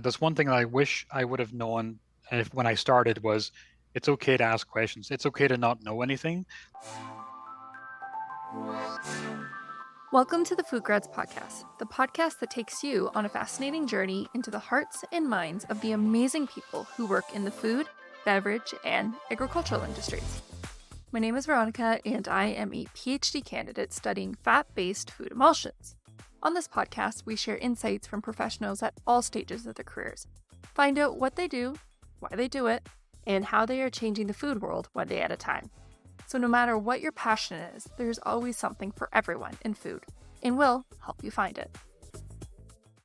That's one thing that I wish I would have known when I started was it's okay to ask questions. It's okay to not know anything. Welcome to the Food Grads Podcast, the podcast that takes you on a fascinating journey into the hearts and minds of the amazing people who work in the food, beverage, and agricultural industries. My name is Veronica, and I am a PhD candidate studying fat-based food emulsions. On this podcast, we share insights from professionals at all stages of their careers. Find out what they do, why they do it, and how they are changing the food world one day at a time. So no matter what your passion is, there's always something for everyone in food, and we'll help you find it.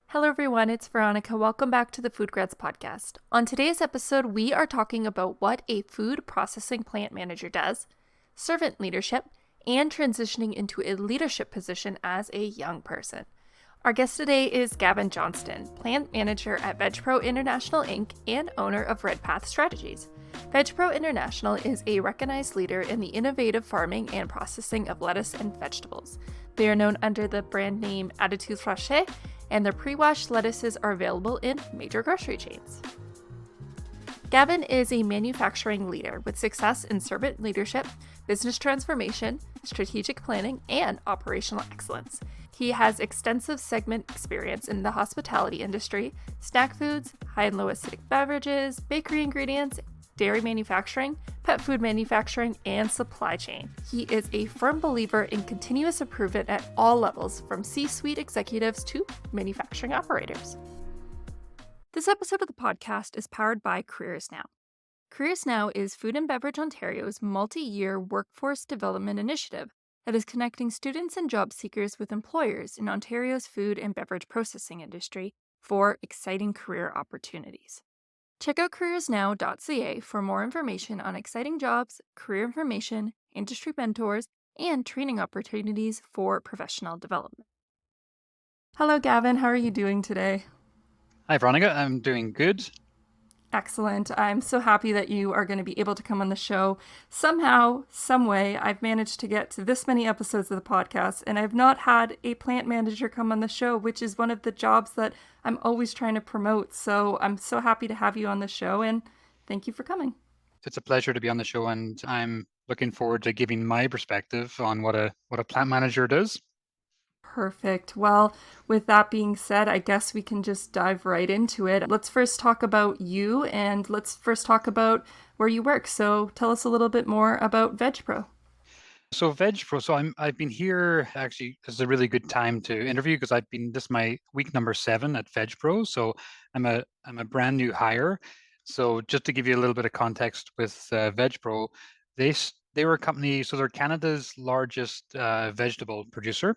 Hello everyone, it's Veronica. Welcome back to the Food Grads Podcast. On today's episode, we are talking about what a food processing plant manager does, servant leadership, and transitioning into a leadership position as a young person. Our guest today is Gavin Johnston, plant manager at Veg Pro International Inc. and owner of Redpath Strategies. Veg Pro International is a recognized leader in the innovative farming and processing of lettuce and vegetables. They are known under the brand name Fraîche, and their pre-washed lettuces are available in major grocery chains. Gavin is a manufacturing leader with success in servant leadership, business transformation, strategic planning, and operational excellence. He has extensive segment experience in the hospitality industry, snack foods, high and low acidic beverages, bakery ingredients, dairy manufacturing, pet food manufacturing, and supply chain. He is a firm believer in continuous improvement at all levels, from C-suite executives to manufacturing operators. This episode of the podcast is powered by Careers Now. Careers Now is Food and Beverage Ontario's multi-year workforce development initiative that is connecting students and job seekers with employers in Ontario's food and beverage processing industry for exciting career opportunities. Check out careersnow.ca for more information on exciting jobs, career information, industry mentors, and training opportunities for professional development. Hello, Gavin. How are you doing today? Hi, Veronica. I'm doing good. Excellent. I'm so happy that you are going to be able to come on the show. Somehow, some way, I've managed to get to this many episodes of the podcast, and I've not had a plant manager come on the show, which is one of the jobs that I'm always trying to promote. So I'm so happy to have you on the show, and thank you for coming. It's a pleasure to be on the show, and I'm looking forward to giving my perspective on what a plant manager does. Perfect. Well, with that being said, I guess we can just dive right into it. Let's first talk about you, and let's first talk about where you work. So tell us a little bit more about VegPro. So VegPro. I've been here actually. This is a really good time to interview because this is my week number 7 at VegPro. So I'm a brand new hire. So just to give you a little bit of context with VegPro, they were a company. So they're Canada's largest vegetable producer,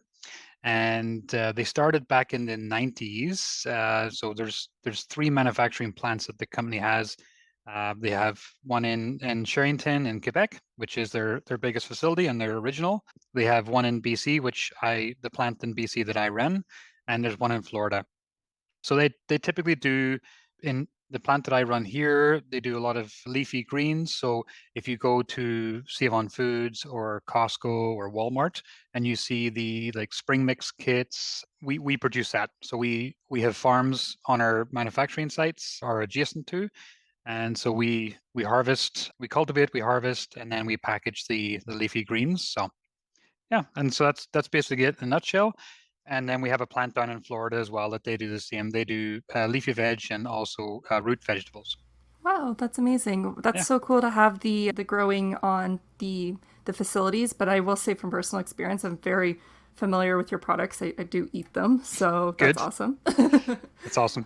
and they started back in the 90s. So there's 3 manufacturing plants that the company has. They have one in Sherrington in Quebec, which is their biggest facility and their original. They have one in BC, the plant in BC that I run, and there's one in Florida. So they typically do, in the plant that I run here, they do a lot of leafy greens. So if you go to Save-On Foods or Costco or Walmart and you see the like spring mix kits, we produce that. So we have farms on our manufacturing sites are adjacent to. And so we harvest, we cultivate, we harvest, and then we package the leafy greens. So yeah, and so that's basically it in a nutshell. And then we have a plant down in Florida as well that they do the same. They do leafy veg and also root vegetables. Wow, that's amazing. That's Yeah, so cool to have the growing on the facilities, but I will say from personal experience, I'm very familiar with your products. I do eat them, so that's good. awesome. That's awesome.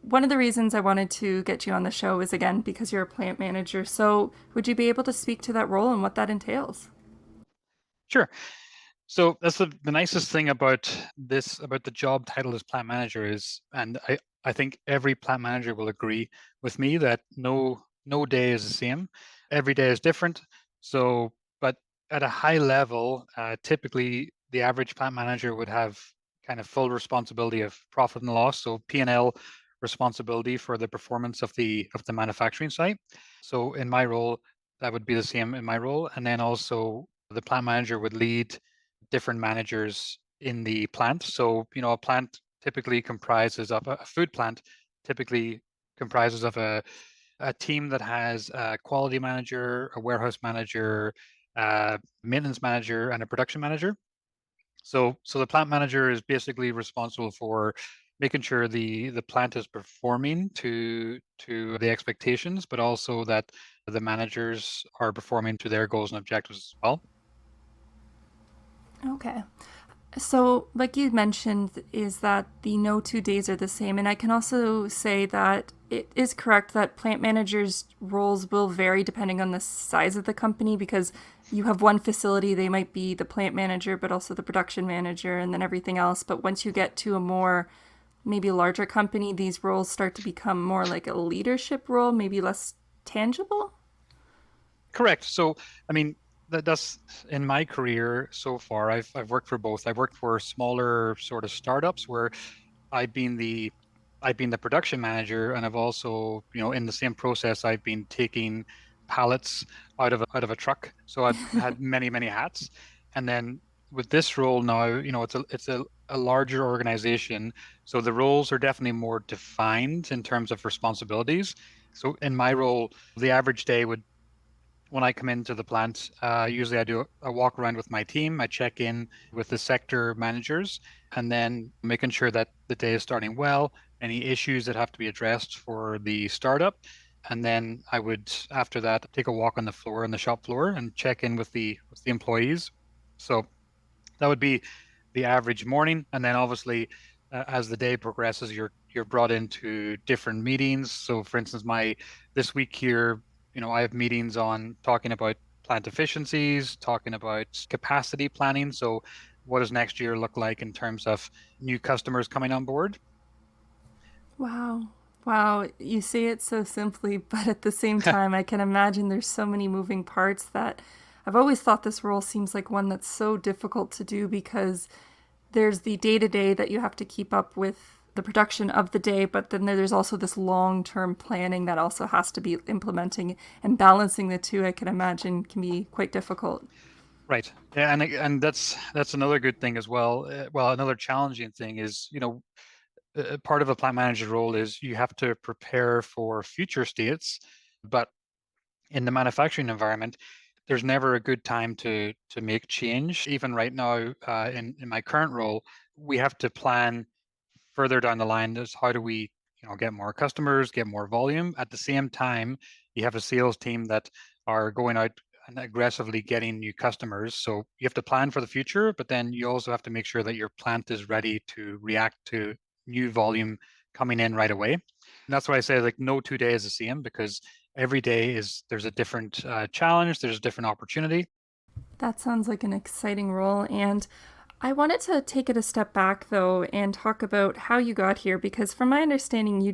One of the reasons I wanted to get you on the show is, again, because you're a plant manager. So would you be able to speak to that role and what that entails? Sure. So that's the nicest thing about the job title as plant manager is, and I think every plant manager will agree with me that no day is the same. Every day is different. So, but at a high level, typically the average plant manager would have kind of full responsibility of profit and loss, so P&L responsibility for the performance of the manufacturing site. So in my role, that would be the same in my role, and then also the plant manager would lead different managers in the plant. So, a plant typically comprises of a food plant typically comprises of a team that has a quality manager, a warehouse manager, a maintenance manager, and a production manager. So the plant manager is basically responsible for making sure the plant is performing to the expectations, but also that the managers are performing to their goals and objectives as well. Okay. So, like you mentioned, is that the no 2 days are the same. And I can also say that it is correct that plant managers' roles will vary depending on the size of the company because you have one facility, they might be the plant manager, but also the production manager, and then everything else. But once you get to a more, maybe larger company, these roles start to become more like a leadership role, maybe less tangible. Correct. So, I mean, that's in my career so far. I've worked for both. I've worked for smaller sort of startups where I've been the I've been the production manager, and I've also, in the same process, I've been taking pallets out of a truck. So I've had many hats. And then with this role now, it's a larger organization. So the roles are definitely more defined in terms of responsibilities. So in my role, the average day would when I come into the plant, usually I do a walk around with my team. I check in with the sector managers and then making sure that the day is starting well, any issues that have to be addressed for the startup. And then I would, after that, take a walk on the floor, on the shop floor, and check in with the employees. So that would be the average morning, and then obviously, as the day progresses, you're brought into different meetings. So, for instance, my this week here, I have meetings on talking about plant efficiencies, talking about capacity planning. So, what does next year look like in terms of new customers coming on board? Wow. Wow. You say it so simply, but at the same time, I can imagine there's so many moving parts that I've always thought this role seems like one that's so difficult to do because there's the day to day that you have to keep up with the production of the day, but then there's also this long term planning that also has to be implementing and balancing the two. I can imagine can be quite difficult. Right. Yeah, and that's another good thing as well. Well, another challenging thing is, part of a plant manager role is you have to prepare for future states, but in the manufacturing environment, there's never a good time to make change. Even right now, in my current role, we have to plan further down the line. Is how do we, get more customers, get more volume. At the same time, you have a sales team that are going out and aggressively getting new customers. So you have to plan for the future, but then you also have to make sure that your plant is ready to react to new volume coming in right away. And that's why I say like no 2 days is the same because every day there's a different challenge, there's a different opportunity. That sounds like an exciting role. And I wanted to take it a step back, though, and talk about how you got here, because from my understanding, you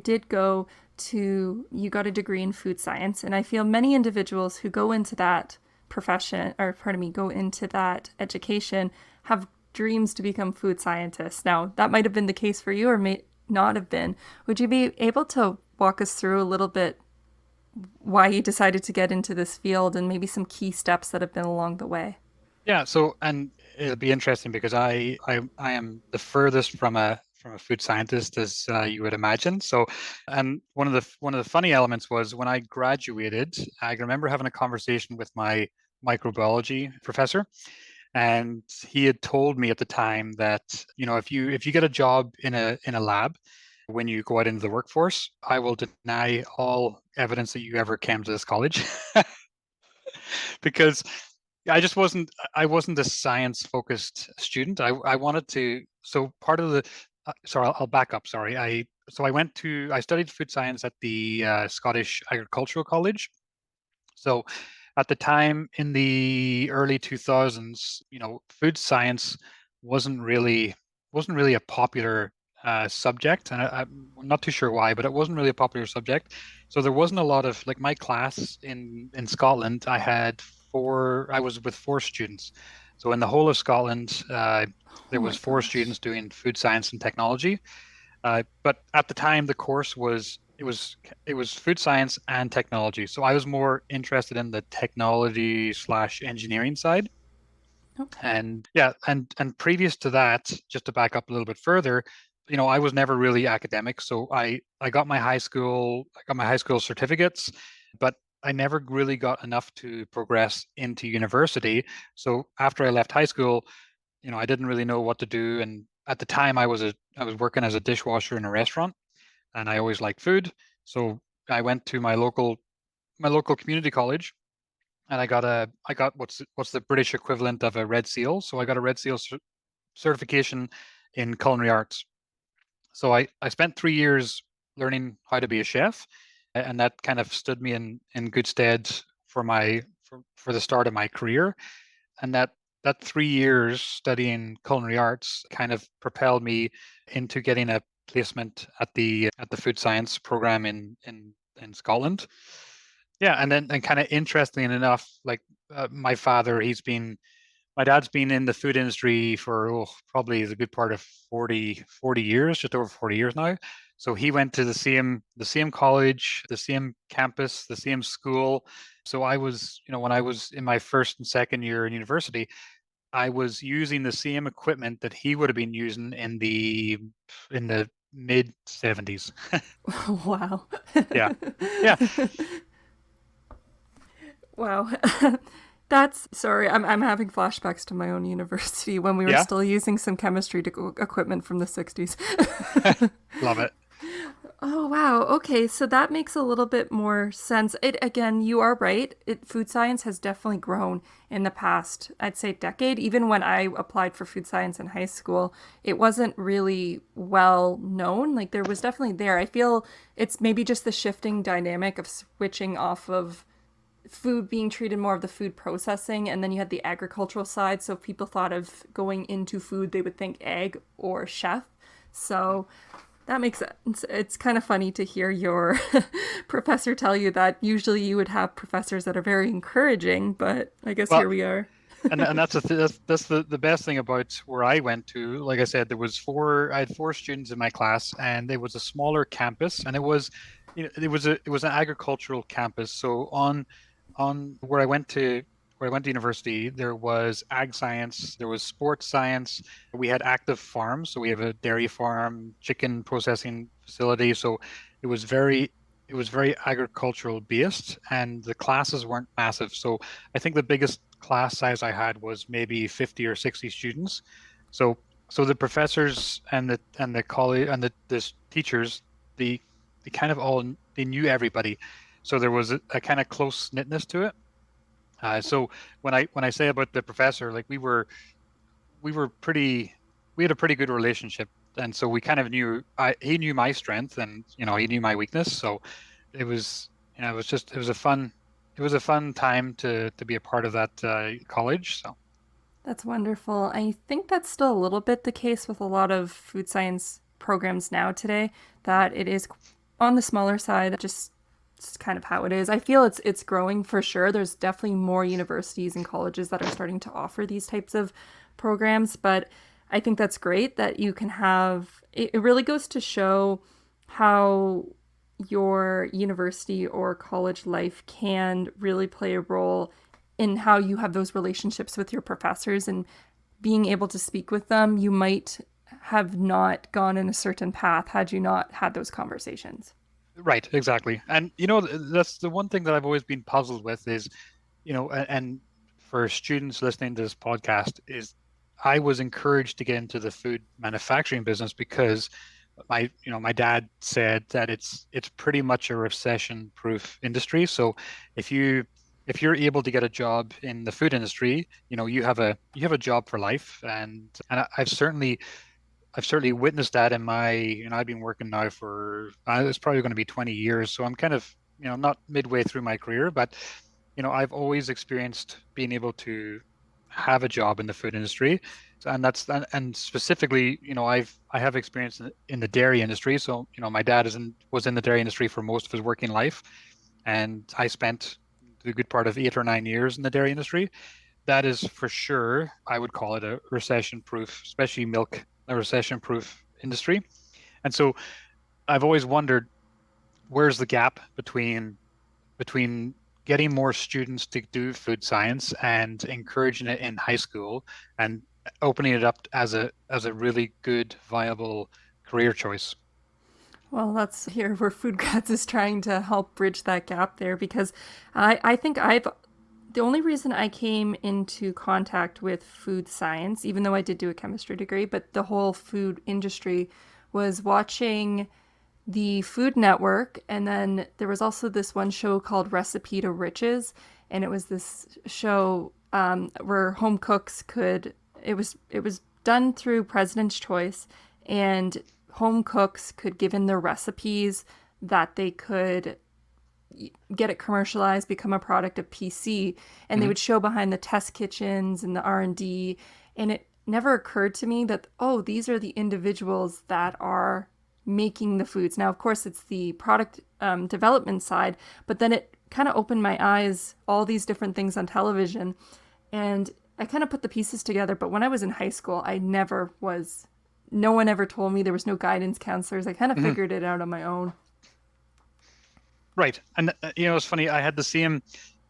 got a degree in food science. And I feel many individuals who go into that profession, or pardon me, go into that education, have dreams to become food scientists. Now, that might have been the case for you or may not have been. Would you be able to walk us through a little bit why you decided to get into this field and maybe some key steps that have been along the way? Yeah, so and it'll be interesting because I am the furthest from a food scientist as you would imagine. So, and one of the funny elements was when I graduated, I can remember having a conversation with my microbiology professor, and he had told me at the time that if you get a job in a lab when you go out into the workforce, I will deny all evidence that you ever came to this college because I wasn't a science focused student. I wanted to so part of the sorry, I'll back up. Sorry. I studied food science at the Scottish Agricultural College. So at the time in the early 2000s, food science wasn't really wasn't really a popular subject, and I'm not too sure why, but it wasn't really a popular subject. So there wasn't a lot of like my class in Scotland. I was with four students. So in the whole of Scotland, Oh there my was four gosh. students doing food science and technology. But at the time, the course was food science and technology. So I was more interested in the technology slash engineering side. Okay. And yeah, and previous to that, just to back up a little bit further, I was never really academic, so I got my high school certificates, but I never really got enough to progress into university. So after I left high school, I didn't really know what to do. And at the time, I was working as a dishwasher in a restaurant, and I always liked food. So I went to my local community college, and I got what's the British equivalent of a Red Seal. So I got a Red Seal certification in culinary arts. So I spent 3 years learning how to be a chef, and that kind of stood me in good stead for the start of my career. And that 3 years studying culinary arts kind of propelled me into getting a placement at the food science program in Scotland. Yeah, and kind of interesting enough, like my father, my dad's been in the food industry for probably the good part of 40 years, just over 40 years now. So he went to the same college, the same campus, the same school. So when I was in my first and second year in university, I was using the same equipment that he would have been using in the mid 70s. Wow. Yeah. Yeah. Wow. That's sorry, I'm having flashbacks to my own university when we were Yeah. still using some chemistry equipment from the 60s. Love it. Oh wow. Okay, so that makes a little bit more sense. It again, you are right. Food science has definitely grown in the past, I'd say decade. Even when I applied for food science in high school, it wasn't really well known. Like there was definitely there. I feel it's maybe just the shifting dynamic of switching off of food being treated more of the food processing, and then you had the agricultural side. So if people thought of going into food, they would think egg or chef. So that makes sense. It's kind of funny to hear your professor tell you that. Usually you would have professors that are very encouraging, but I guess Well, here we are. and that's the best thing about where I went to. Like I said, I had four students in my class, and it was a smaller campus, and it was an agricultural campus. So on where I went to university, there was ag science, there was sports science. We had active farms, so we have a dairy farm, chicken processing facility. So it was very it was very agricultural based, and the classes weren't massive. So I think the biggest class size I had was maybe 50 or 60 students. So so the professors and the college and the teachers, they kind of all they knew everybody. So there was a kind of close knitness to it. So when I say about the professor, like we were pretty we had a pretty good relationship, and so we kind of knew he knew my strength, and he knew my weakness. So it was it was a fun time to be a part of that college. So That's wonderful. I think that's still a little bit the case with a lot of food science programs now today, that it is on the smaller side, just it's kind of how it is. I feel it's growing for sure. There's definitely more universities and colleges that are starting to offer these types of programs, but I think that's great that you can have it really goes to show how your university or college life can really play a role in how you have those relationships with your professors and being able to speak with them. You might have not gone in a certain path had you not had those conversations. right, exactly. And that's the one thing that I've always been puzzled with is, and for students listening to this podcast is I was encouraged to get into the food manufacturing business because my dad said that it's pretty much a recession-proof industry. So if you if you're able to get a job in the food industry, you have a job for life. And I've certainly witnessed that in I've been working now for it's probably going to be 20 years. So I'm kind of, not midway through my career, but I've always experienced being able to have a job in the food industry. And specifically, I have experience in the dairy industry. So, my dad was in the dairy industry for most of his working life, and I spent the good part of 8 or 9 years in the dairy industry. That is for sure, I would call it a recession-proof, especially milk, a recession-proof industry. And so I've always wondered, where's the gap between getting more students to do food science and encouraging it in high school and opening it up as a really good, viable career choice. Well, that's here where Food Grads is trying to help bridge that gap there because I think the only reason I came into contact with food science, even though I did do a chemistry degree, but the whole food industry was watching the Food Network. And then there was also this one show called Recipe to Riches. And it was this show where home cooks it was done through President's Choice, and home cooks could give in their recipes that they could get it commercialized, become a product of PC, and they Hmm. would show behind the test kitchens and the R&D. And it never occurred to me that, oh, these are the individuals that are making the foods. Now, of course, it's the product development side, but then it kind of opened my eyes, all these different things on television. And I kind of put the pieces together. But when I was in high school, no one ever told me. There was no guidance counselors. I kind of Hmm. figured it out on my own. Right. And it's funny. I had the same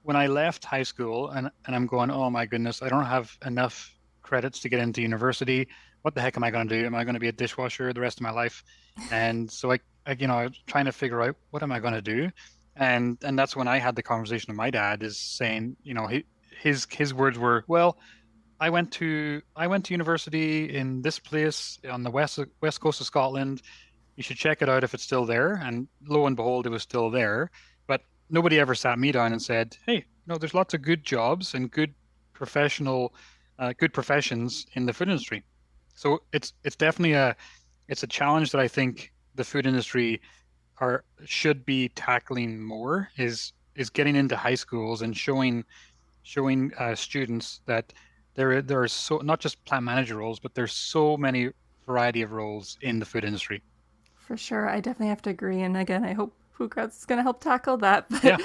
when I left high school, and I'm going, oh my goodness, I don't have enough credits to get into university. What the heck am I going to do? Am I going to be a dishwasher the rest of my life? And so I was trying to figure out what am I going to do, and that's when I had the conversation with my dad, is saying, his words were, well, I went to university in this place on the west coast of Scotland. You should check it out if it's still there. And lo and behold, it was still there. But nobody ever sat me down and said, hey, there's lots of good jobs and good professions in the food industry. So it's definitely it's a challenge that I think the food industry should be tackling more, is getting into high schools and showing students that there are so not just plant manager roles, but there's so many variety of roles in the food industry. For sure, I definitely have to agree. And again, I hope Foodcrafts is going to help tackle that. But Yeah.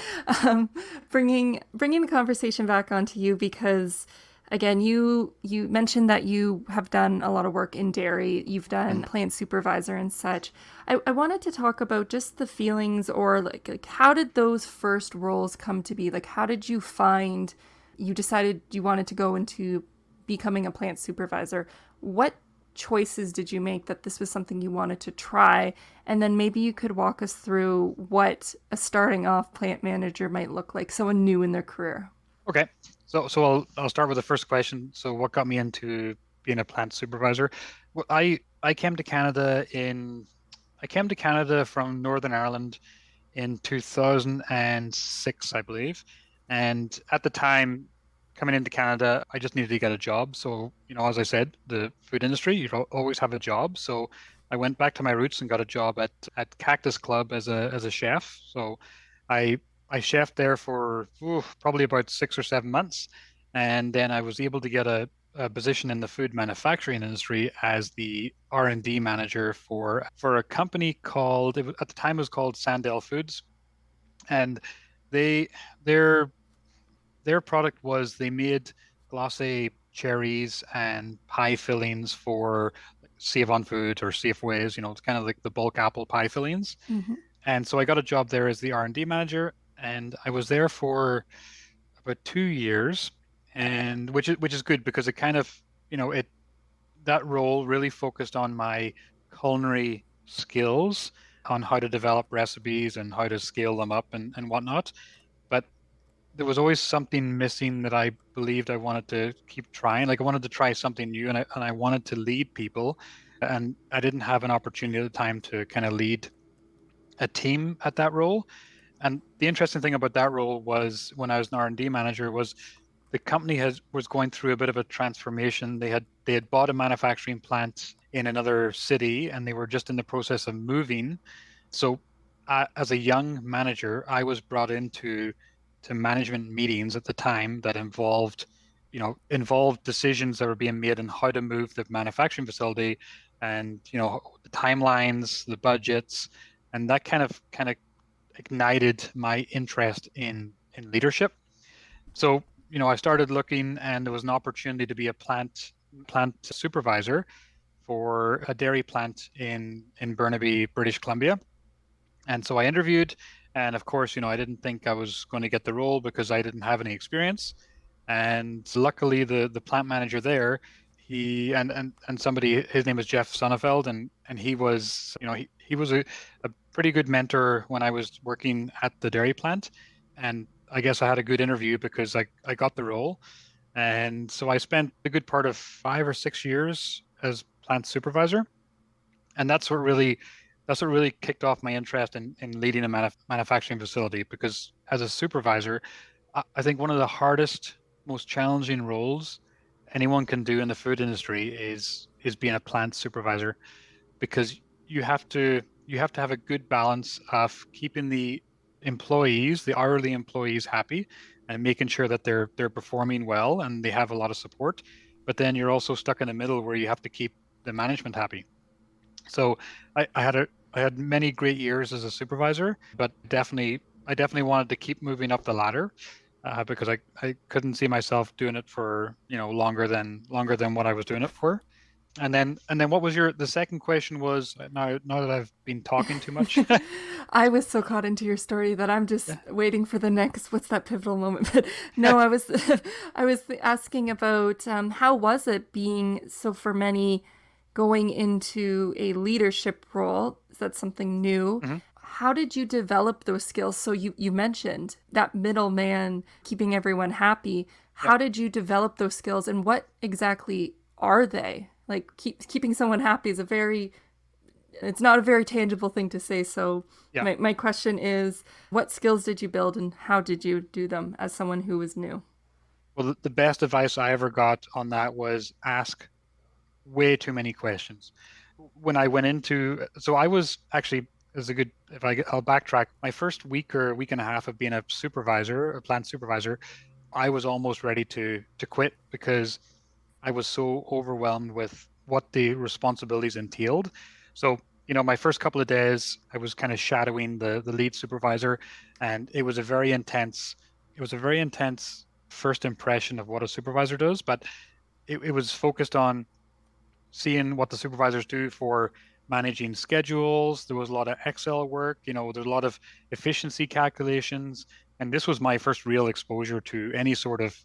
um, bringing the conversation back onto you because, again, you mentioned that you have done a lot of work in dairy. You've done Mhm. plant supervisor and such. I wanted to talk about just the feelings or like how did those first roles come to be? Like, how did you find you decided you wanted to go into becoming a plant supervisor? What choices did you make that this was something you wanted to try? And then maybe you could walk us through what a starting off plant manager might look like, someone new in their career. Okay. So I'll start with the first question. So what got me into being a plant supervisor? Well, I came to Canada in I came to Canada from Northern Ireland in 2006, I believe. And at the time, coming into Canada, I just needed to get a job. So, as I said, the food industry, you always have a job. So I went back to my roots and got a job at Cactus Club as a chef. So I I chefed there for probably about 6 or 7 months. And then I was able to get a position in the food manufacturing industry as the R&D manager for a company called, at the time it was called Sandell Foods. And they their their product was they made glacé cherries and pie fillings for Save on Foods or Safeways. It's kind of like the bulk apple pie fillings. Mm-hmm. And so I got a job there as the R&D manager, and I was there for about 2 years, and which is good because it kind of, it that role really focused on my culinary skills, on how to develop recipes and how to scale them up and whatnot. But there was always something missing that I believed I wanted to keep trying. Like I wanted to try something new, and I wanted to lead people. And I didn't have an opportunity at the time to kind of lead a team at that role. And the interesting thing about that role was when I was an R&D manager was the company was going through a bit of a transformation. They had bought a manufacturing plant in another city, and they were just in the process of moving. So, as a young manager, I was brought into to management meetings at the time that involved decisions that were being made on how to move the manufacturing facility, and the timelines, the budgets, and that kind of ignited my interest in leadership. So, I started looking, and there was an opportunity to be a plant supervisor for a dairy plant in Burnaby, British Columbia. And so I interviewed, and of course, I didn't think I was going to get the role because I didn't have any experience. And luckily, the plant manager there, and somebody, his name is Jeff Sonnefeld, and he was, he was a pretty good mentor when I was working at the dairy plant. And I guess I had a good interview because I got the role. And so I spent a good part of 5 or 6 years as plant supervisor. And that's what really kicked off my interest in leading a manufacturing facility, because as a supervisor, I think one of the hardest, most challenging roles anyone can do in the food industry is being a plant supervisor, because you have to have a good balance of keeping the hourly employees happy and making sure that they're performing well and they have a lot of support. But then you're also stuck in the middle where you have to keep the management happy. So I had many great years as a supervisor, but I definitely wanted to keep moving up the ladder, because I couldn't see myself doing it for longer than what I was doing it for. And then what was the second question was, now that I've been talking too much. I was so caught into your story that I'm just Yeah. waiting for the next. What's that pivotal moment? But no, I was, I was asking about how was it being so for many going into a leadership role? Is that something new? Mhm. How did you develop those skills? So you mentioned that middleman keeping everyone happy. Yeah. How did you develop those skills, and what exactly are they? Like keeping someone happy is it's not a very tangible thing to say. So Yeah. my question is, what skills did you build and how did you do them as someone who was new? Well, the best advice I ever got on that was ask way too many questions. When I went into, so I was actually, is a good, I'll backtrack. My first week or week and a half of being a supervisor, a plant supervisor, I was almost ready to quit, because I was so overwhelmed with what the responsibilities entailed. So, my first couple of days, I was kind of shadowing the lead supervisor, and it was a very intense first impression of what a supervisor does, but it was focused on seeing what the supervisors do for managing schedules. There was a lot of Excel work, there's a lot of efficiency calculations. And this was my first real exposure to any sort of,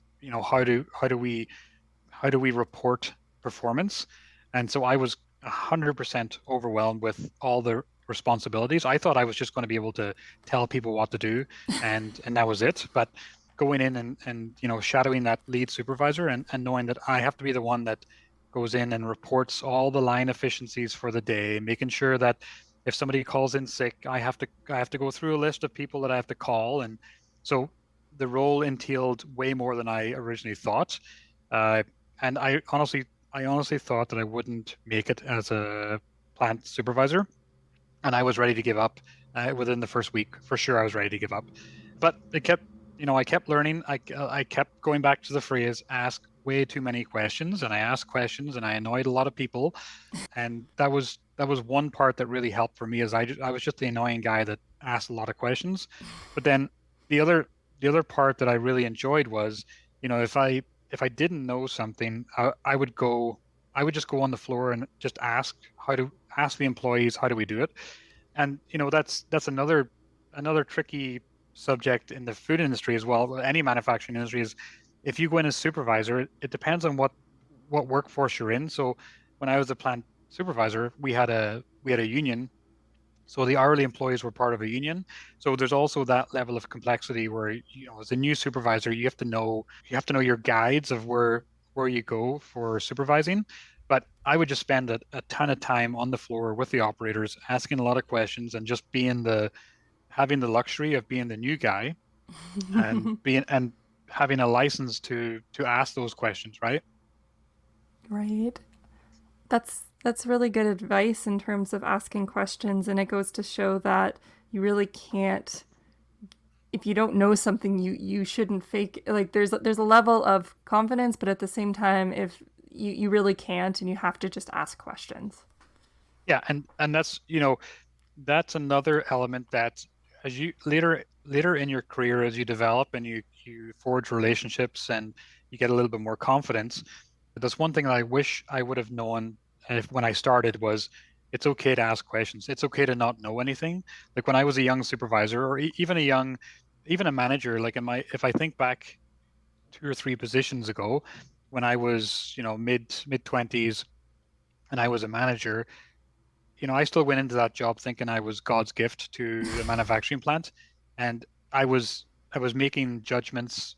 how do we report performance. And so I was 100% overwhelmed with all the responsibilities. I thought I was just going to be able to tell people what to do, and that was it. But going in and shadowing that lead supervisor, and knowing that I have to be the one that goes in and reports all the line efficiencies for the day, making sure that if somebody calls in sick, I have to go through a list of people that I have to call. And so the role entailed way more than I originally thought. Uh, and I honestly thought that I wouldn't make it as a plant supervisor, and I was ready to give up within the first week. For sure, I was ready to give up. But I kept learning. I kept going back to the phrase, ask way too many questions, and I asked questions, and I annoyed a lot of people. And that was one part that really helped for me, is I was just the annoying guy that asked a lot of questions. But then the other the other part that I really enjoyed was, if I didn't know something, I would just go on the floor and just ask the employees, how do we do it? And that's another tricky subject in the food industry as well, any manufacturing industry, is if you go in as supervisor, it depends on what workforce you're in. So when I was a plant supervisor, we had a union, so the hourly employees were part of a union. So there's also that level of complexity where, as a new supervisor, you have to know your guides of where you go for supervising. But I would just spend a ton of time on the floor with the operators, asking a lot of questions, and just having the luxury of being the new guy, and having a license to ask those questions, right? Right. That's really good advice in terms of asking questions, and it goes to show that you really can't, if you don't know something, you shouldn't fake. Like there's a level of confidence, but at the same time, if you really can't, and you have to just ask questions. Yeah, and that's another element that, as you later in your career, as you develop and you forge relationships and you get a little bit more confidence, that's one thing that I wish I would have known when I started, was it's okay to ask questions. It's okay to not know anything. Like when I was a young supervisor, or even a manager, like if I think back 2 or 3 positions ago, when I was, mid 20s and I was a manager, I still went into that job thinking I was God's gift to a manufacturing plant, and I was I was making judgments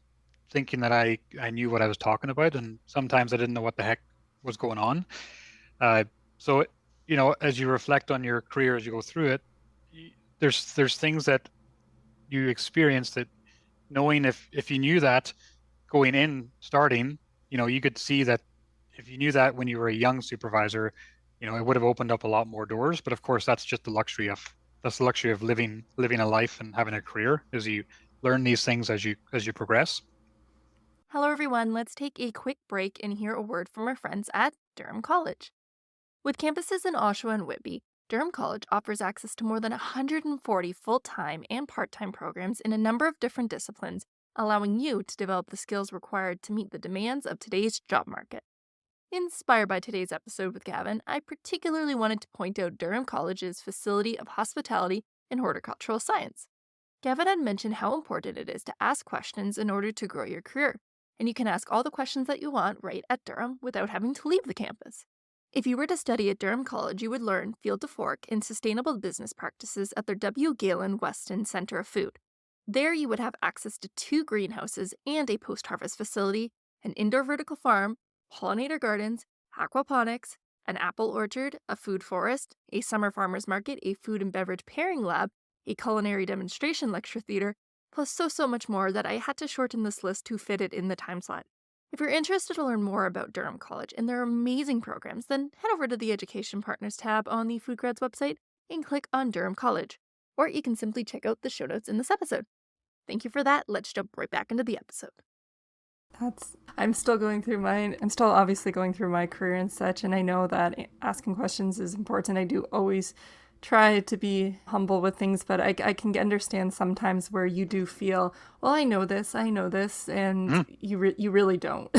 thinking that I knew what I was talking about, and sometimes I didn't know what the heck was going on. Uh, so, as you reflect on your career as you go through it, there's things that you experience that knowing if you knew that going in starting, you could see that if you knew that when you were a young supervisor, it would have opened up a lot more doors. But of course, that's the luxury of living a life and having a career, is you learn these things as you progress. Hello, everyone. Let's take a quick break and hear a word from our friends at Durham College. With campuses in Oshawa and Whitby, Durham College offers access to more than 140 full time and part time programs in a number of different disciplines, allowing you to develop the skills required to meet the demands of today's job market. Inspired by today's episode with Gavin, I particularly wanted to point out Durham College's Facility of Hospitality and Horticultural Science. Gavin had mentioned how important it is to ask questions in order to grow your career, and you can ask all the questions that you want right at Durham without having to leave the campus. If you were to study at Durham College, you would learn field to fork and sustainable business practices at their W. Galen Weston Center of Food. There, you would have access to 2 greenhouses and a post harvest facility, an indoor vertical farm, pollinator gardens, aquaponics, an apple orchard, a food forest, a summer farmers market, a food and beverage pairing lab, a culinary demonstration lecture theater, plus so much more that I had to shorten this list to fit it in the time slot. If you're interested to learn more about Durham College and their amazing programs, then head over to the Education Partners tab on the Food Grads website and click on Durham College. Or you can simply check out the show notes in this episode. Thank you for that. Let's jump right back into the episode. I'm still going through I'm still obviously going through my career and such, and I know that asking questions is important. I do always try to be humble with things, but I can understand sometimes where you do feel, well, I know this, and Mhm. you really don't.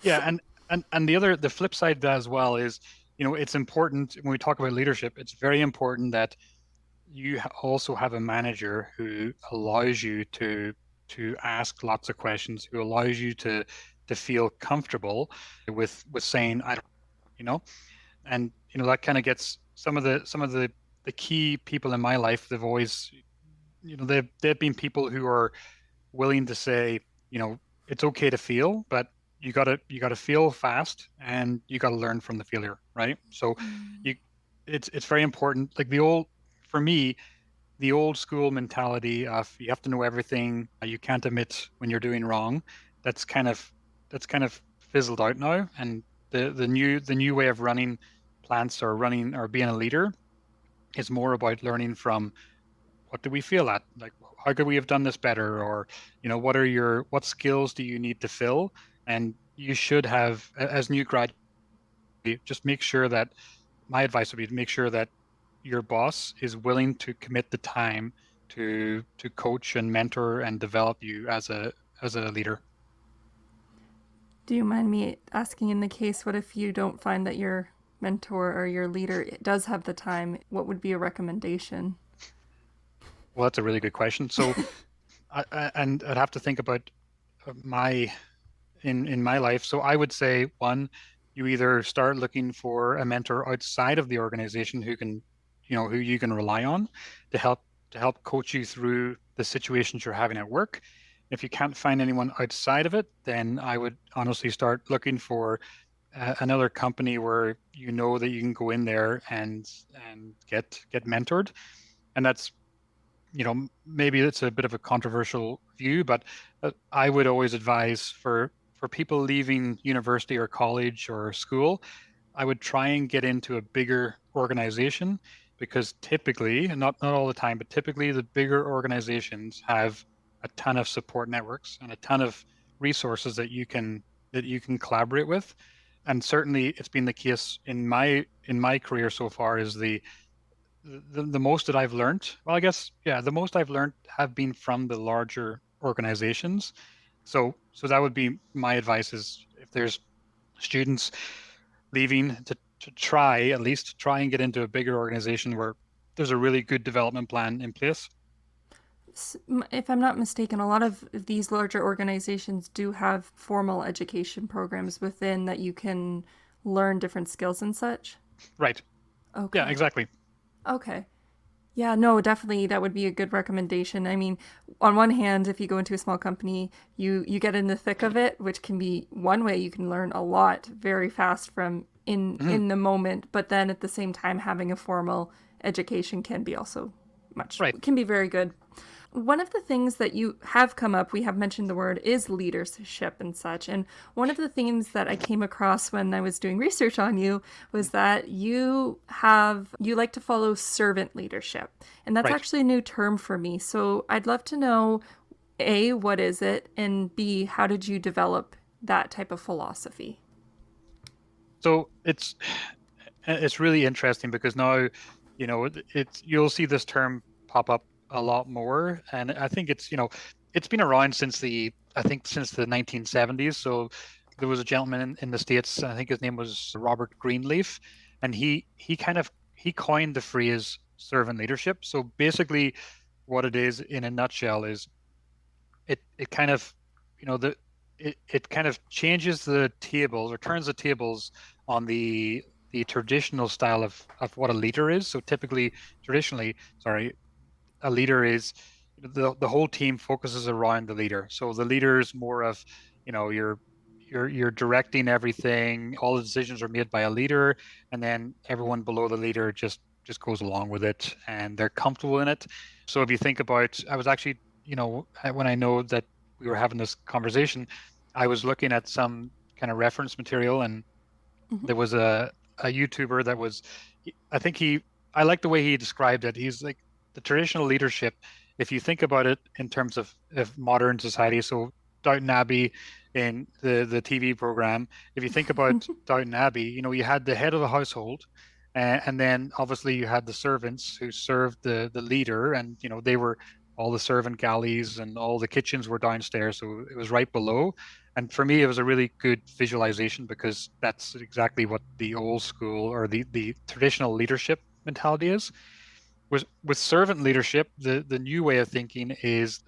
Yeah, and the flip side of that as well is, it's important when we talk about leadership. It's very important that you also have a manager who allows you to ask lots of questions, who allows you to feel comfortable with saying I don't, you know, and that kind of gets some of the key people in my life. They've always, they've been people who are willing to say, it's okay to feel, but you gotta feel fast and you gotta learn from the failure, right? So Mm. you it's very important. Like for me, the old school mentality of you have to know everything, you can't admit when you're doing wrong. That's kind of that's kind of fizzled out now. And the new way of running plants or running or being a leader is more about learning from what do we feel at? Like, how could we have done this better? Or, what skills do you need to fill? And you should have, as new grad, just make sure that my advice would be to make sure that your boss is willing to commit the time to coach and mentor and develop you as a leader. Do you mind me asking, in the case, what if you don't find that your mentor or your leader does have the time? What would be a recommendation? Well, that's a really good question. So, and I'd have to think about my in my life. So I would say one, you either start looking for a mentor outside of the organization who you can rely on to help coach you through the situations you're having at work. If you can't find anyone outside of it, then I would honestly start looking for another company where you know that you can go in there and get mentored. And that's maybe it's a bit of a controversial view, but I would always advise for people leaving university or college or school, I would try and get into a bigger organization because typically, not all the time, but typically the bigger organizations have a ton of support networks and a ton of resources that you can collaborate with. And certainly it's been the case in my career so far is the most that I've learned, well, I guess, yeah, the most I've learned have been from the larger organizations. So that would be my advice is if there's students leaving to try, at least try and get into a bigger organization where there's a really good development plan in place. if I'm not mistaken, a lot of these larger organizations do have formal education programs within that you can learn different skills and such. Right. Yeah, Okay. exactly. Okay. Yeah, no, definitely that would be a good recommendation. I mean, on one hand, if you go into a small company, you get in the thick of it, which can be one way you can learn a lot very fast from Mhm. in the moment, but then at the same time having a formal education can be also Right. can be very good. One of the things that you have come up, we have mentioned the word, is leadership and such. And one of the themes that I came across when I was doing research on you was that you like to follow servant leadership. And that's Right. actually a new term for me. So I'd love to know, A, what is it? And B, how did you develop that type of philosophy? So it's really interesting because now, it's you'll see this term pop up a lot more, and I think it's been around since the 1970s. So there was a gentleman in the States, I think his name was Robert Greenleaf, and he coined the phrase servant leadership. So basically, what it is in a nutshell is it kind of the it kind of changes the tables or turns the tables on the traditional style of what a leader is. So traditionally, sorry, a leader is the whole team focuses around the leader. So the leader is more of, you're directing everything. All the decisions are made by a leader, and then everyone below the leader just goes along with it, and they're comfortable in it. So if you think about, I was actually, when I know that we were having this conversation, I was looking at some kind of reference material, and Hmm. there was a YouTuber that was, I think I like the way he described it. He's like the traditional leadership. If you think about it in terms of modern society, so Downton Abbey in the TV program, if you think about Downton Abbey, you had the head of the household, and then obviously you had the servants who served the leader, and they were all the servant galleys and all the kitchens were downstairs, so it was right below. And for me, it was a really good visualization because that's exactly what the old school or the traditional leadership mentality is. With servant leadership, the new way of thinking is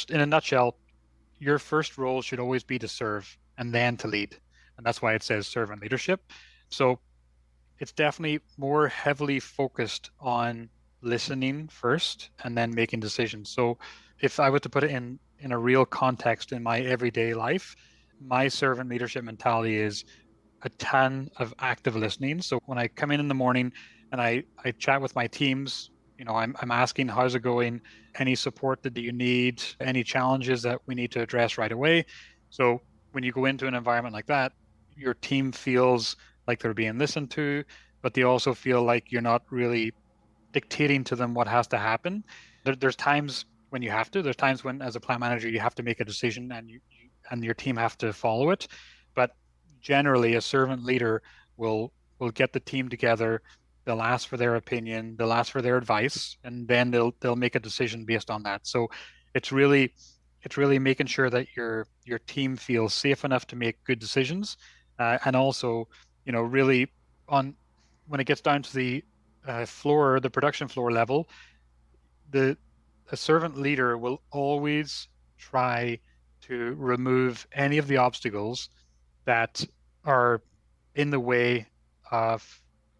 in a nutshell, your first role should always be to serve and then to lead. And that's why it says servant leadership. So it's definitely more heavily focused on listening first and then making decisions. So if I were to put it in a real context in my everyday life, my servant leadership mentality is a ton of active listening. So when I come in the morning and I chat with my teams, I'm asking how's it going, any support that you need, any challenges that we need to address right away. So when you go into an environment like that, your team feels like they're being listened to, but they also feel like you're not really dictating to them what has to happen. There's times when you have to. There's times when, as a plant manager, you have to make a decision and you and your team have to follow it. But generally, a servant leader will get the team together. They'll ask for their opinion. They'll ask for their advice, and then they'll make a decision based on that. So it's really it's really making sure that your team feels safe enough to make good decisions, and also really on when it gets down to the production floor level, the a servant leader will always try to remove any of the obstacles that are in the way of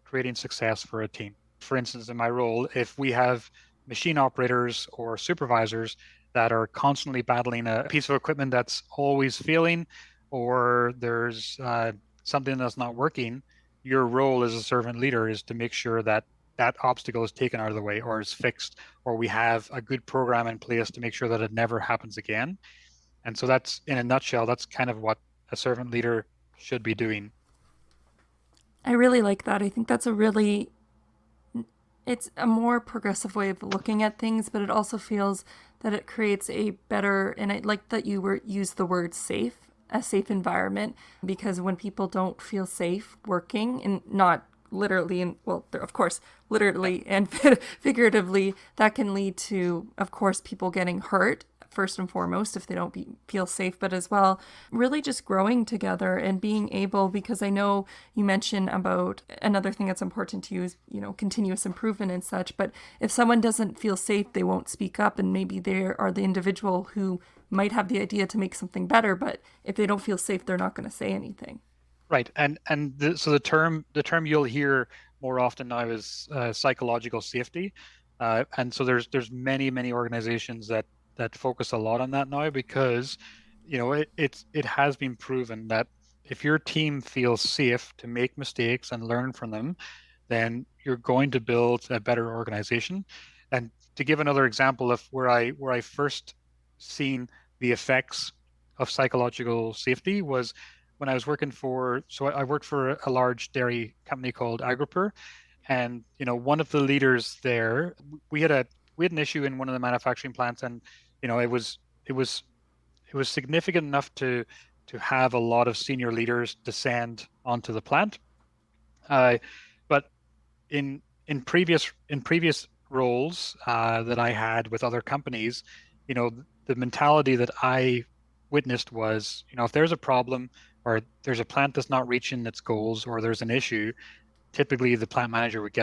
creating success for a team. For instance, in my role, if we have machine operators or supervisors that are constantly battling a piece of equipment that's always failing, or there's something that's not working, your role as a servant leader is to make sure that that obstacle is taken out of the way or is fixed, or we have a good program in place to make sure that it never happens again. And so that's, in a nutshell, that's kind of what a servant leader should be doing. I really like that. I think that's it's a more progressive way of looking at things, but it also feels that it creates a better, and I like that you were use the word safe, a safe environment, because when people don't feel safe working, and not literally, and well, of course, Yeah. literally and figuratively, that can lead to, of course, people getting hurt first and foremost if they don't feel safe, but as well, really just growing together and being able, because I know you mentioned about another thing that's important to you is, continuous improvement and such. But if someone doesn't feel safe, they won't speak up, and maybe they are the individual who might have the idea to make something better, but if they don't feel safe, they're not going to say anything. Right, so the term you'll hear more often now is psychological safety, and so there's many organizations that focus a lot on that now because it has been proven that if your team feels safe to make mistakes and learn from them, then you're going to build a better organization. And to give another example of where I first seen the effects of psychological safety was when I was working I worked for a large dairy company called Agripur, and one of the leaders there, we had a we had an issue in one of the manufacturing plants, and it was it was significant enough to have a lot of senior leaders descend onto the plant. But in previous roles that I had with other companies, the mentality that I witnessed was, if there's a problem or there's a plant that's not reaching its goals or there's an issue, typically the plant manager would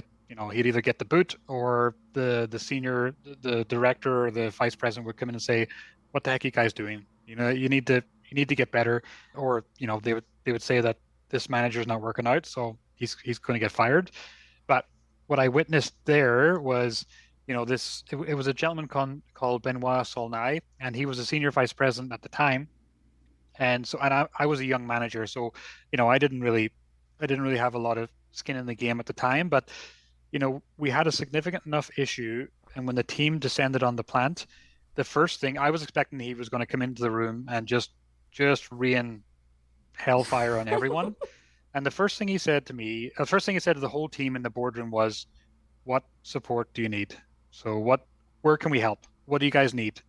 he'd either get the boot or the senior, the director or the vice president would come in and say, "What the heck are you guys doing? You need to get better," or they would say that this manager is not working out, so he's going to get fired. But what I witnessed there was, it was a gentleman called Benoit Solnay, and he was a senior vice president at the time. And I was a young manager, so I didn't really have a lot of skin in the game at the time. But we had a significant enough issue, and when the team descended on the plant, the first thing I was expecting, he was going to come into the room and just rain hellfire on everyone. And the first thing he said to the whole team in the boardroom was, "What support do you need? So where can we help? What do you guys need?"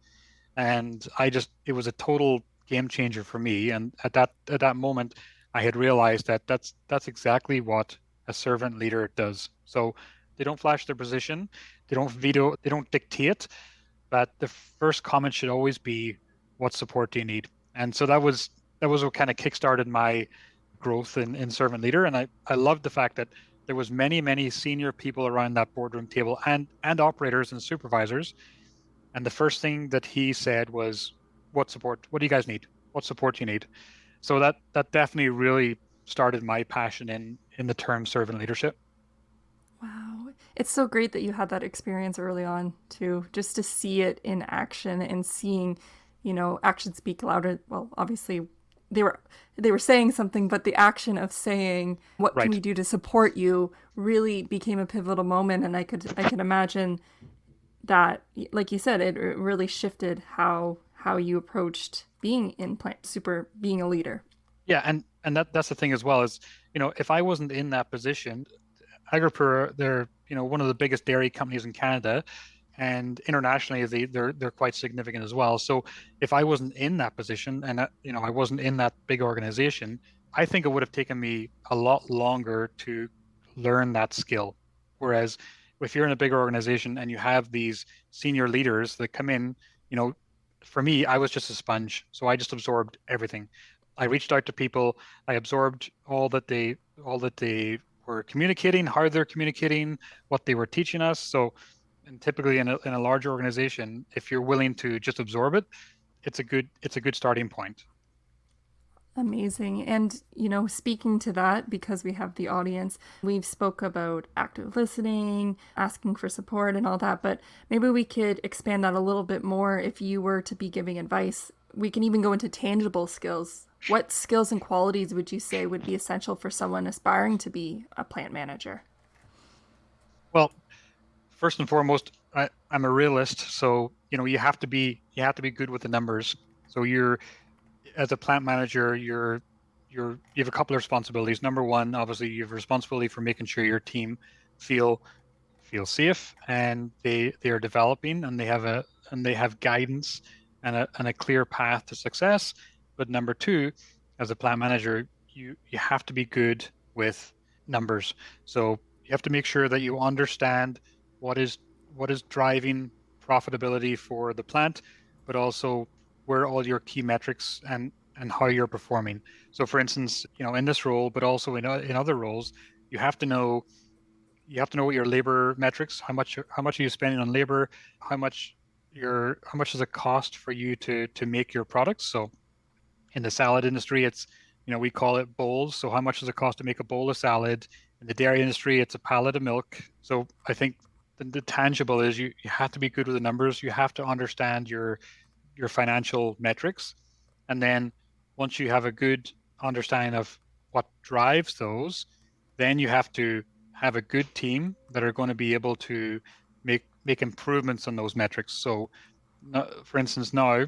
And it was a total game changer for me. And at that moment, I had realized that that's exactly what a servant leader does. So they don't flash their position, they don't veto, they don't dictate, but the first comment should always be, "What support do you need?" And so that was what kind of kickstarted my growth in servant leader. And I loved the fact that there was many senior people around that boardroom table and operators and supervisors. And the first thing that he said was, "What support? What do you guys need? What support do you need?" So that definitely really started my passion in the term servant leadership. Wow. It's so great that you had that experience early on too, just to see it in action and seeing, actions speak louder. Well, obviously they were they were saying something, but the action of saying, "What can Right. we do to support you?" really became a pivotal moment. And I could imagine that, like you said, it really shifted how you approached being in plant super being a leader. Yeah, and that's the thing as well is, if I wasn't in that position, Agripur, they're one of the biggest dairy companies in Canada, and internationally they're quite significant as well. So if I wasn't in that position and I wasn't in that big organization, I think it would have taken me a lot longer to learn that skill. Whereas if you're in a bigger organization and you have these senior leaders that come in, you know, for me, I was just a sponge, so I just absorbed everything. I reached out to people, I absorbed all that they were communicating, how they're communicating, what they were teaching us. So, and typically in a large organization, if you're willing to just absorb it, it's a good starting point. Amazing. And, speaking to that, because we have the audience, we've spoke about active listening, asking for support and all that, but maybe we could expand that a little bit more if you were to be giving advice. We can even go into tangible skills. What skills and qualities would you say would be essential for someone aspiring to be a plant manager? Well, first and foremost, I'm a realist, so you have to be good with the numbers. So you're as a plant manager, you have a couple of responsibilities. Number one, obviously, you have responsibility for making sure your team feel feel safe and they are developing and they have guidance and a clear path to success. But number two, as a plant manager, you have to be good with numbers. So you have to make sure that you understand what is what is driving profitability for the plant, but also where all your key metrics and how you're performing. So for instance, in this role, but also in other roles, you have to know you have to know what your labor metrics, how much are you spending on labor, how much how much does it cost for you to make your products. So in the salad industry, it's we call it bowls. So how much does it cost to make a bowl of salad? In the dairy industry, it's a pallet of milk. So I think the tangible is you have to be good with the numbers. You have to understand your financial metrics. And then once you have a good understanding of what drives those, then you have to have a good team that are going to be able to make improvements on those metrics. So, for instance, now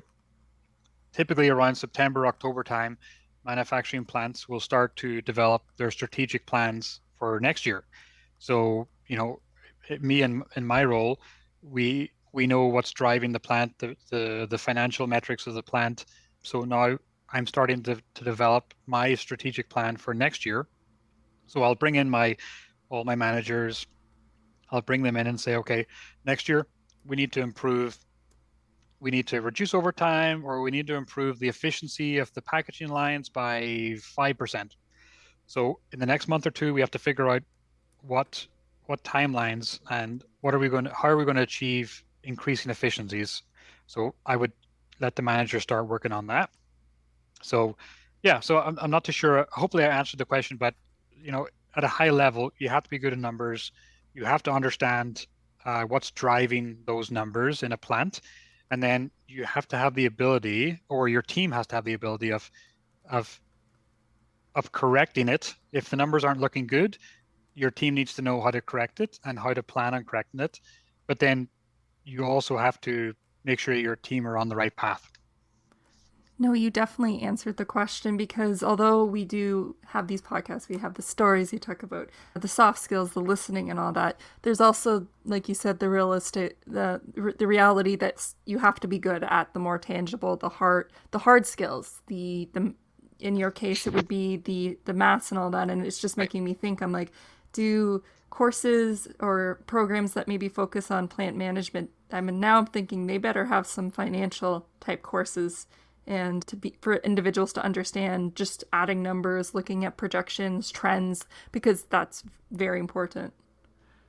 typically around September, October time, manufacturing plants will start to develop their strategic plans for next year. So, me and in my role, we know what's driving the plant, the financial metrics of the plant. So now I'm starting to develop my strategic plan for next year. So I'll bring in my all my managers, I'll bring them in and say, okay, next year we need to improve we need to reduce overtime, or we need to improve the efficiency of the packaging lines by 5%. So in the next month or two, we have to figure out what what timelines and how are we going to achieve increasing efficiencies. So I would let the manager start working on that. So yeah, so I'm not too sure. Hopefully I answered the question, but you know, at a high level, you have to be good in numbers. You have to understand what's driving those numbers in a plant, and then you have to have the ability, or your team has to have the ability of of correcting it. If the numbers aren't looking good, your team needs to know how to correct it and how to plan on correcting it. But then you also have to make sure your team are on the right path. No, you definitely answered the question because although we do have these podcasts, we have the stories you talk about, the soft skills, the listening, and all that. There's also, like you said, the reality that you have to be good at the more tangible, the hard skills. The in your case, it would be the maths and all that, and it's just Right. making me think. I'm like, do courses or programs that maybe focus on plant management? Now I'm thinking they better have some financial type courses and to be for individuals to understand just adding numbers, looking at projections, trends, because that's very important.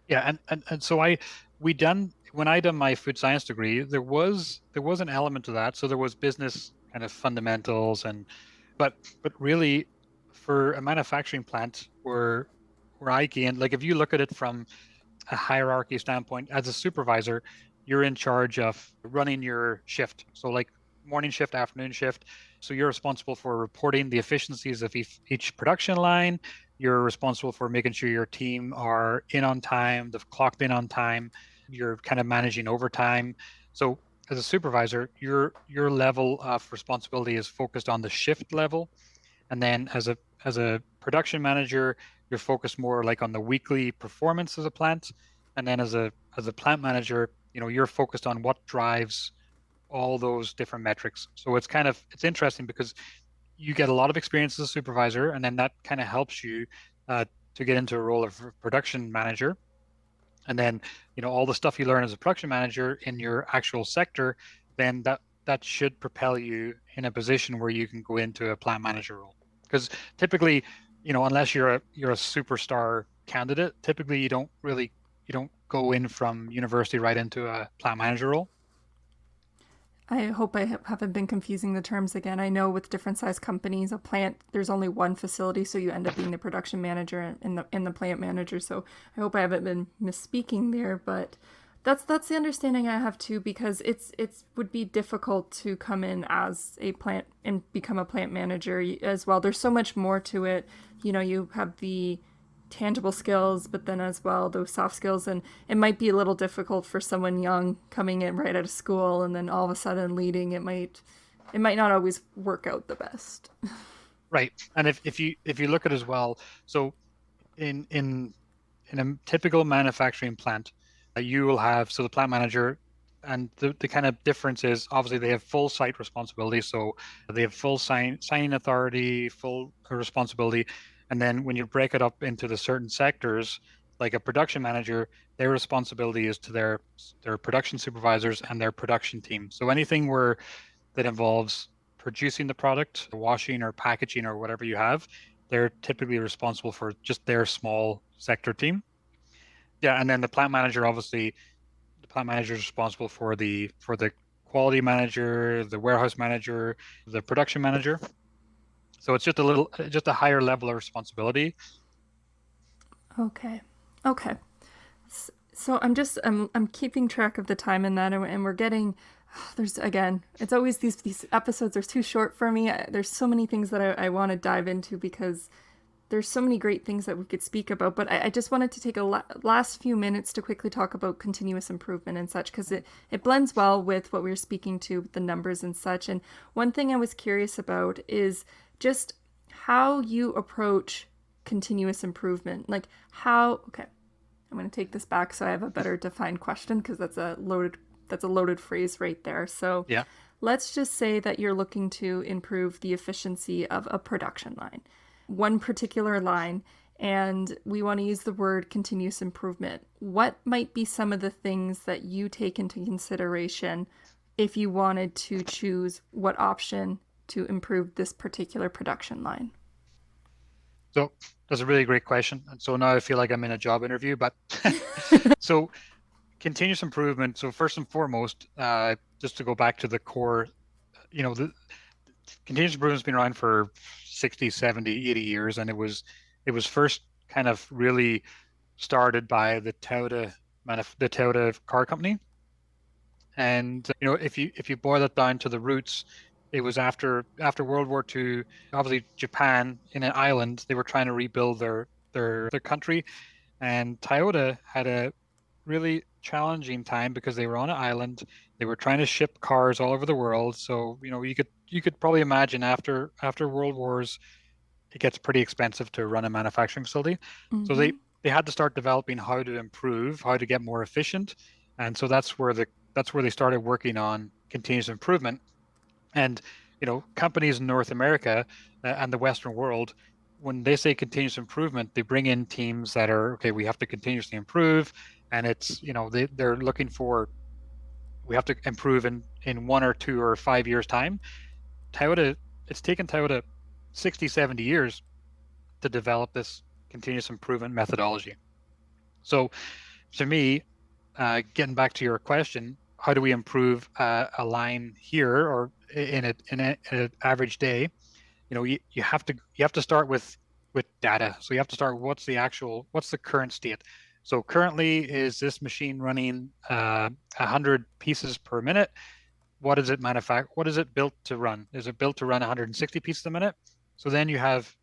Yeah, and so we done when I done my food science degree, there was an element to that. So there was business kind of fundamentals but really for a manufacturing plant where I gained, like if you look at it from a hierarchy standpoint, as a supervisor, you're in charge of running your shift. So like morning shift, afternoon shift. So you're responsible for reporting the efficiencies of each production line. You're responsible for making sure your team are in on time, they've clocked in on time. You're kind of managing overtime. So as a supervisor, your level of responsibility is focused on the shift level. And then as a production manager, you're focused more like on the weekly performance of the plant. And then as a plant manager, you're focused on what drives all those different metrics. So it's interesting because you get a lot of experience as a supervisor, and then that kind of helps you uh, to get into a role of production manager. And then all the stuff you learn as a production manager in your actual sector, then that should propel you in a position where you can go into a plant manager role. Because typically, unless you're a superstar candidate, typically you don't go in from university right into a plant manager role. I hope I haven't been confusing the terms again. I know with different size companies, a plant there's only one facility, so you end up being the production manager and the plant manager. So I hope I haven't been misspeaking there, but that's the understanding I have too, because it's would be difficult to come in as a plant and become a plant manager as well. There's so much more to it. You have the tangible skills, but then as well those soft skills, and it might be a little difficult for someone young coming in right out of school and then all of a sudden leading. It might not always work out the best. Right. And if you look at it as well, so in in in a typical manufacturing plant, you will have so the plant manager, and the kind of difference is obviously they have full site responsibility, so they have full signing authority, full responsibility, and then when you break it up into the certain sectors, like a production manager, their responsibility is to their production supervisors and their production team. So anything that involves producing the product, washing or packaging or whatever you have, they're typically responsible for just their small sector team. Yeah, and then the plant manager is responsible for the quality manager, the warehouse manager, the production manager. So it's just a higher level of responsibility. Okay. Okay. So I'm keeping track of the time in that, and we're getting there's again it's always these episodes are too short for me. There's so many things that I want to dive into because there's so many great things that we could speak about, but I just wanted to take a last few minutes to quickly talk about continuous improvement and such, because it blends well with what we were speaking to, the numbers and such. And one thing I was curious about is just how you approach continuous improvement. Like okay, I'm going to take this back so I have a better defined question, because that's a loaded phrase right there. So Yeah. let's just say that you're looking to improve the efficiency of a production line, one particular line, and we want to use the word continuous improvement. What might be some of the things that you take into consideration if you wanted to choose what option to improve this particular production line? So that's a really great question. And so now I feel like I'm in a job interview, but so continuous improvement. So first and foremost, just to go back to the core, the continuous improvement has been around for 60, 70, 80 years, and it was first kind of really started by the Toyota car company. And if you boil it down to the roots, it was after World War II. Obviously, Japan in an island, they were trying to rebuild their country, and Toyota had a really challenging time because they were on an island. They were trying to ship cars all over the world. So, you could probably imagine after World Wars, it gets pretty expensive to run a manufacturing facility. So they Mm-hmm. they had to start developing how to improve, how to get more efficient. And so that's where they started working on continuous improvement. And companies in North America and the Western world, when they say continuous improvement, they bring in teams that are okay. We have to continuously improve, and it's they're looking for we have to improve in 1 or 2 or 5 years time. Toyota, it's taken Toyota 60, 70 years to develop this continuous improvement methodology. So to me, getting back to your question, how do we improve a line here or in an average day? You have to start with data. So you have to start what's the current state. So currently, is this machine running 100 pieces per minute? What is it What is it built to run? Is it built to run 160 pieces a minute? So then you have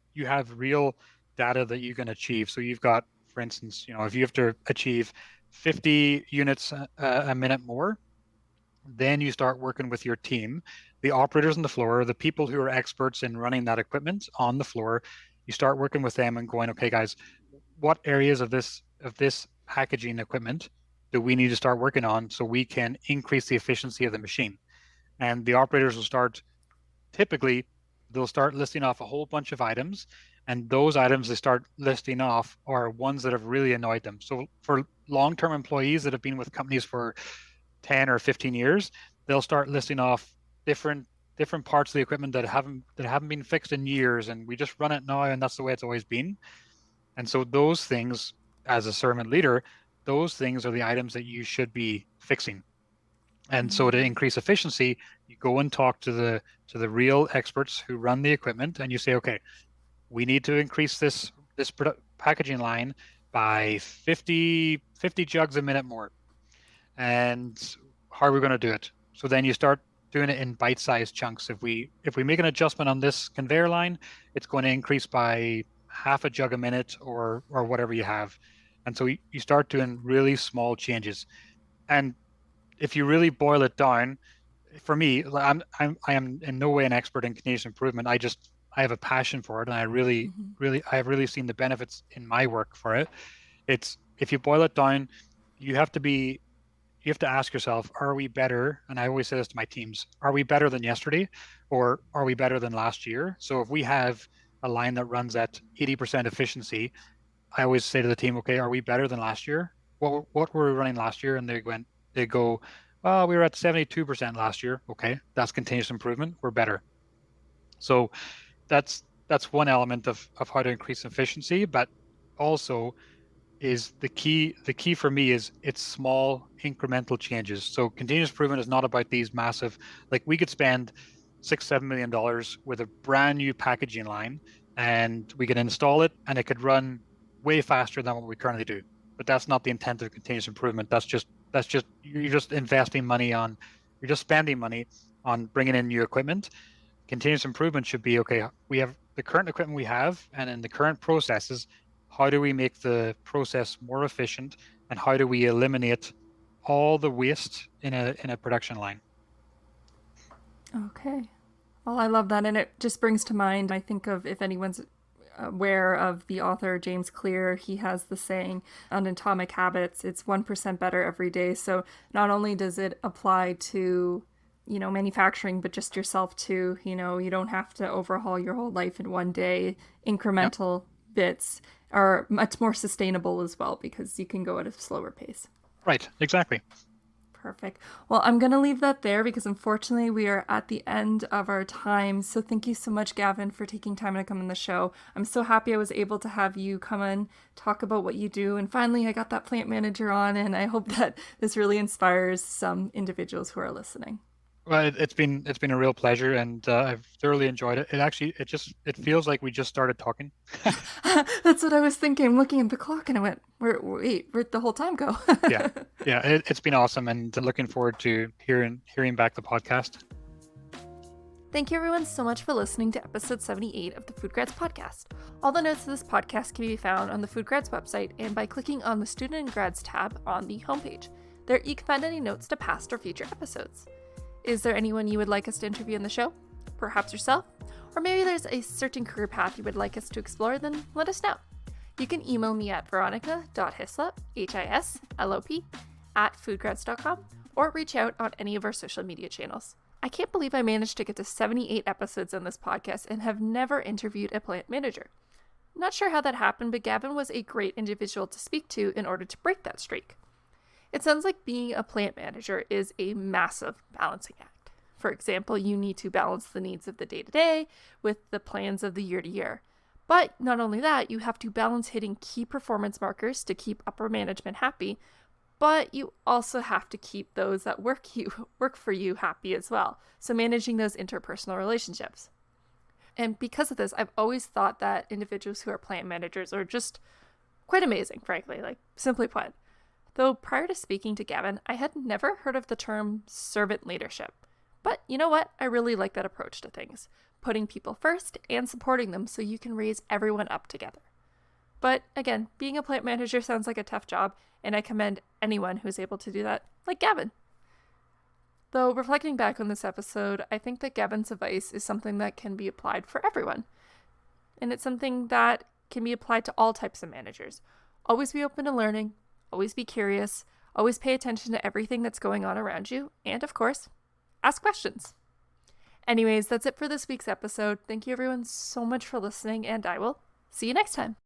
real data that you can achieve. So you've got, for instance, if you have to achieve 50 units a minute more, then you start working with your team, the operators on the floor, the people who are experts in running that equipment on the floor. You start working with them and going, okay, guys, what areas of this packaging equipment do we need to start working on so we can increase the efficiency of the machine? And the operators will typically they'll start listing off a whole bunch of items, and those items they start listing off are ones that have really annoyed them. So for long-term employees that have been with companies for 10 or 15 years, they'll start listing off different different parts of the equipment that haven't been fixed in years, and we just run it now, and that's the way it's always been. And so those things, as a servant leader, those things are the items that you should be fixing. And so to Mm-hmm. increase efficiency, you go and talk to the real experts who run the equipment, and you say, okay, we need to increase this packaging line by 50 jugs a minute more. And how are we going to do it? So then you start doing it in bite-sized chunks. If we make an adjustment on this conveyor line, it's going to increase by half a jug a minute or whatever you have. And so you start doing really small changes. And if you really boil it down, for me, I am in no way an expert in continuous improvement. I have a passion for it, and Mm-hmm. I have really seen the benefits in my work for it. It's if you boil it down, you have to be you have to ask yourself, are we better? And I always say this to my teams, are we better than yesterday, or are we better than last year? So if we have a line that runs at 80% efficiency, I always say to the team, okay, are we better than last year? what were we running last year? And they go, well, we were at 72% last year. Okay, that's continuous improvement. We're better. So that's one element of how to increase efficiency, but also is the key for me is it's small incremental changes. So continuous improvement is not about these massive, like we could spend $6-7 million with a brand new packaging line and we could install it and it could run way faster than what we currently do. But that's not the intent of continuous improvement. That's just you're just investing money on you're just spending money on bringing in new equipment. Continuous improvement should be okay. We have the current equipment we have, and in the current processes, how do we make the process more efficient, and how do we eliminate all the waste in a production line? Okay. Well, I love that. And it just brings to mind, I think of if anyone's aware of the author James Clear, he has the saying on Atomic Habits, it's 1% better every day. So not only does it apply to, manufacturing, but just yourself too. You don't have to overhaul your whole life in one day. Yep. Incremental bits are much more sustainable as well because you can go at a slower pace. Right. Exactly. Perfect. Well, I'm going to leave that there because unfortunately we are at the end of our time. So thank you so much, Gavin, for taking time to come on the show. I'm so happy I was able to have you come and talk about what you do. And finally, I got that plant manager on, and I hope that this really inspires some individuals who are listening. Well, it's been a real pleasure, and I've thoroughly enjoyed it. It feels like we just started talking. That's what I was thinking. I'm looking at the clock and I went, where'd the whole time go? Yeah, yeah, it's been awesome, and looking forward to hearing back the podcast. Thank you everyone so much for listening to episode 78 of the Food Grads podcast. All the notes of this podcast can be found on the Food Grads website and by clicking on the Student and Grads tab on the homepage. There you can find any notes to past or future episodes. Is there anyone you would like us to interview in the show? Perhaps yourself? Or maybe there's a certain career path you would like us to explore, then let us know. You can email me at veronica.hislop, Hislop, @foodgrads.com, or reach out on any of our social media channels. I can't believe I managed to get to 78 episodes on this podcast and have never interviewed a plant manager. Not sure how that happened, but Gavin was a great individual to speak to in order to break that streak. It sounds like being a plant manager is a massive balancing act. For example, you need to balance the needs of the day-to-day with the plans of the year-to-year. But not only that, you have to balance hitting key performance markers to keep upper management happy, but you also have to keep those that work for you happy as well. So managing those interpersonal relationships. And because of this, I've always thought that individuals who are plant managers are just quite amazing, frankly, like simply put. Though prior to speaking to Gavin, I had never heard of the term servant leadership. But you know what? I really like that approach to things, putting people first and supporting them so you can raise everyone up together. But again, being a plant manager sounds like a tough job, and I commend anyone who's able to do that, like Gavin. Though reflecting back on this episode, I think that Gavin's advice is something that can be applied for everyone. And it's something that can be applied to all types of managers. Always be open to learning, always be curious, always pay attention to everything that's going on around you, and of course, ask questions. Anyways, that's it for this week's episode. Thank you everyone so much for listening, and I will see you next time.